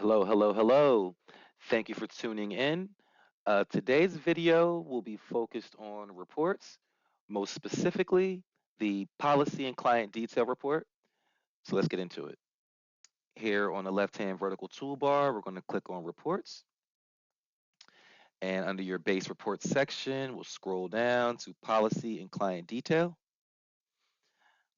Hello, hello, hello. Thank you for tuning in. Today's video will be focused on reports, most specifically the policy and client detail report. So let's get into it. Here on the left-hand vertical toolbar, we're going to click on reports. And under your base report section, we'll scroll down to policy and client detail.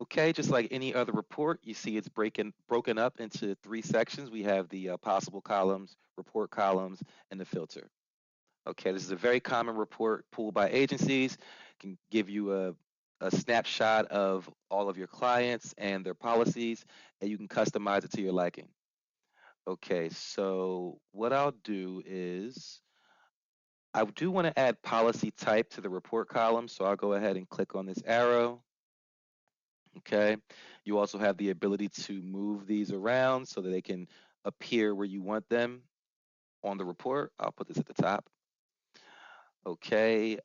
Okay, just like any other report, you see it's broken up into three sections. We have the possible columns, report columns, and the filter. Okay, this is a very common report pulled by agencies. Can give you a snapshot of all of your clients and their policies, and you can customize it to your liking. Okay, so what I'll do is I do want to add policy type to the report column, so I'll go ahead and click on this arrow. Okay, you also have the ability to move these around so that they can appear where you want them on the report. I'll put this at the top. Okay,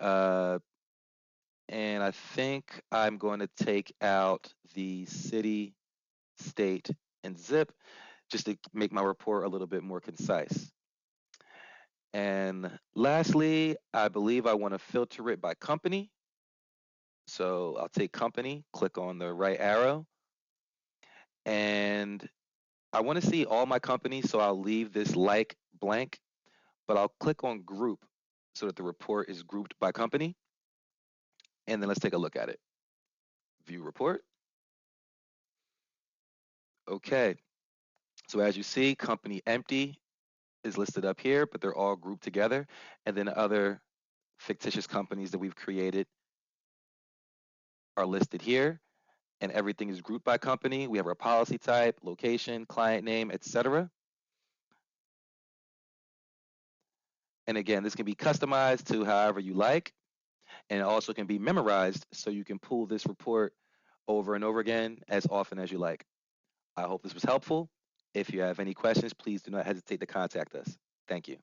and I think I'm going to take out the city, state, and zip just to make my report a little bit more concise. And lastly, I believe I want to filter it by company. So I'll take company, click on the right arrow, and I want to see all my companies, so I'll leave this like blank, but I'll click on group so that the report is grouped by company. And then let's take a look at it. View report. Okay, so as you see, company empty is listed up here, but they're all grouped together. And then other fictitious companies that we've created are listed here, and everything is grouped by company. We have our policy type, location, client name, etc. And again, this can be customized to however you like, and it also can be memorized so you can pull this report over and over again as often as you like. I hope this was helpful. If you have any questions, please do not hesitate to contact us. Thank you.